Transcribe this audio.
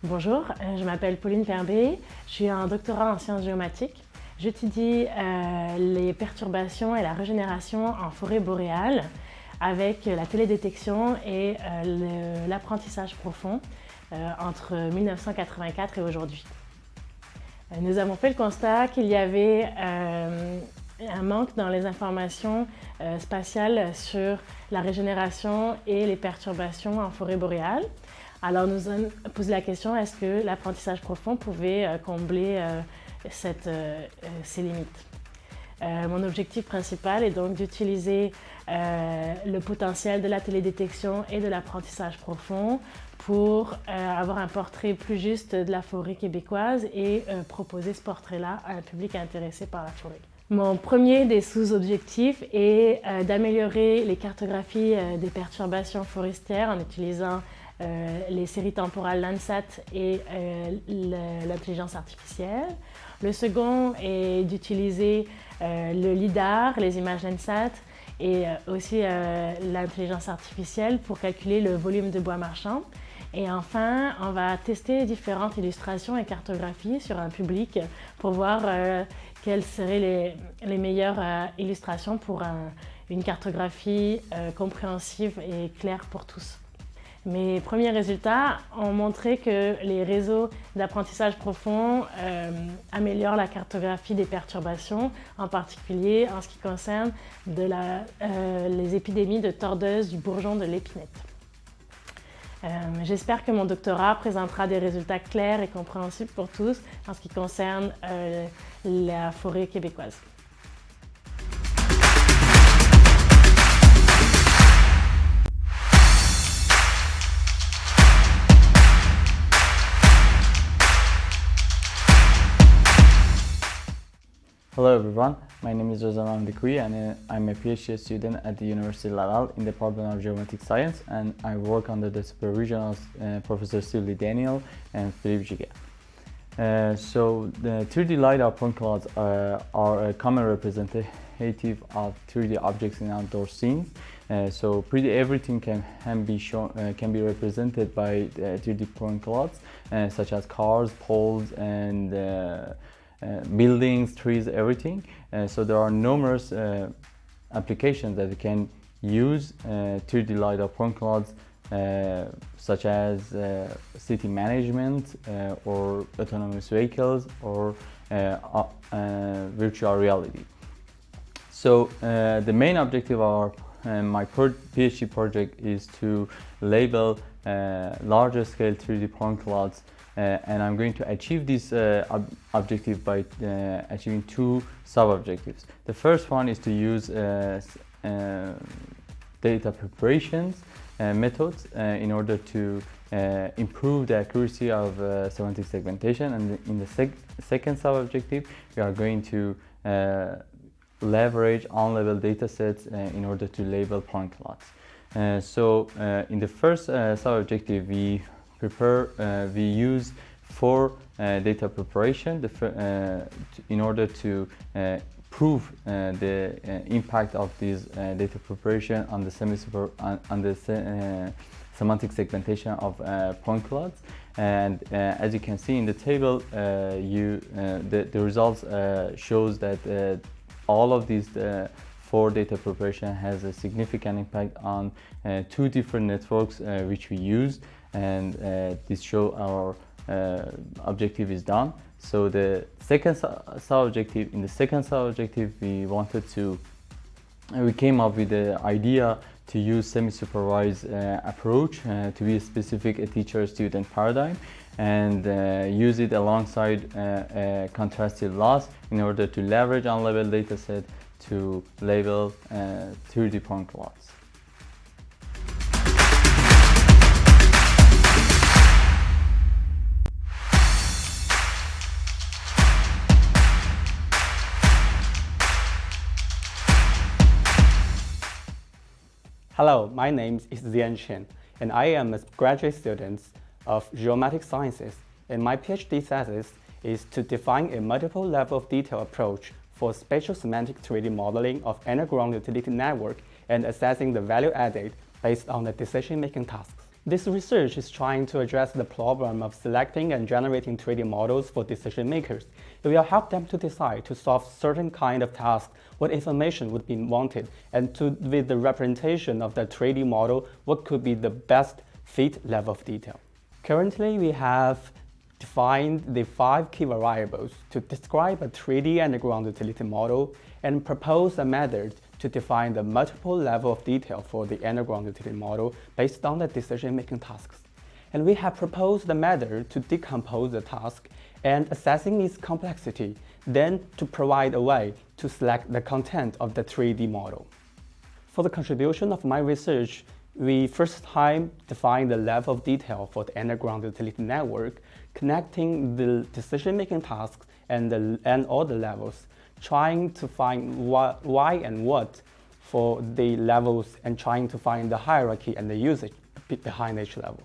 Bonjour, je m'appelle Pauline Perbet, je suis un doctorat en sciences géomatiques. J'étudie les perturbations et la régénération en forêt boréale avec la télédétection et l'apprentissage profond entre 1984 et aujourd'hui. Nous avons fait le constat qu'il y avait un manque dans les informations spatiales sur la régénération et les perturbations en forêt boréale. Alors nous avons posé la question, est-ce que l'apprentissage profond pouvait combler ces limites? Mon objectif principal est donc d'utiliser le potentiel de la télédétection et de l'apprentissage profond pour avoir un portrait plus juste de la forêt québécoise et proposer ce portrait-là à un public intéressé par la forêt. Mon premier des sous-objectifs est d'améliorer les cartographies des perturbations forestières en utilisant les séries temporales Landsat et l'intelligence artificielle. Le second est d'utiliser le LiDAR, les images Landsat et aussi l'intelligence artificielle pour calculer le volume de bois marchand. Et enfin, on va tester différentes illustrations et cartographies sur un public pour voir quelles seraient les meilleures illustrations pour une cartographie compréhensive et claire pour tous. Mes premiers résultats ont montré que les réseaux d'apprentissage profond améliorent la cartographie des perturbations, en particulier en ce qui concerne les épidémies de tordeuses du bourgeon de l'épinette. J'espère que mon doctorat présentera des résultats clairs et compréhensibles pour tous en ce qui concerne la forêt québécoise. Hello everyone, my name is Reza Mahmoudi Kouhi and I'm a PhD student at the University Laval in the Department of Geomatic Science, and I work under the supervision of Professor Sylvie Daniel and Philippe Giguet. So the 3D LiDAR point clouds are a common representative of 3D objects in outdoor scenes. So pretty everything can be represented by 3D point clouds, such as cars, poles, and buildings, trees, everything. So there are numerous applications that we can use 3D LiDAR point clouds, such as city management or autonomous vehicles or virtual reality. So the main objective of my PhD project is to label larger scale 3D point clouds, and I'm going to achieve this objective by achieving two sub-objectives. The first one is to use data preparations methods in order to improve the accuracy of semantic segmentation, and in the second sub-objective we are going to leverage unlabeled data sets in order to label point clouds. So in the first sub-objective we use four data preparation in order to prove the impact of these data preparation on the semantic segmentation of point clouds. And as you can see in the table, the results shows that all of these four data preparation has a significant impact on two different networks which we use, and this show our objective is done. So the second sub-objective, in the second sub-objective we came up with the idea to use semi-supervised approach to be a specific teacher-student paradigm, and use it alongside contrastive loss in order to leverage unlabeled data set to label 3D point clouds. Hello, my name is Zihan Chen, and I am a graduate student of geomatic sciences, and my PhD thesis is to define a multiple level of detail approach for spatial semantic 3D modeling of underground utility network and assessing the value added based on the decision-making tasks. This research is trying to address the problem of selecting and generating 3D models for decision makers. It will help them to decide to solve certain kind of tasks, what information would be wanted, and with the representation of the 3D model, what could be the best fit level of detail. Currently, we have defined the 5 key variables to describe a 3D underground utility model and propose a method to define the multiple level of detail for the underground utility model based on the decision-making tasks. And we have proposed a method to decompose the task and assessing its complexity, then to provide a way to select the content of the 3D model. For the contribution of my research, we first time defined the level of detail for the underground utility network, connecting the decision-making tasks and all the levels, trying to find why and what for the levels and trying to find the hierarchy and the usage behind each level.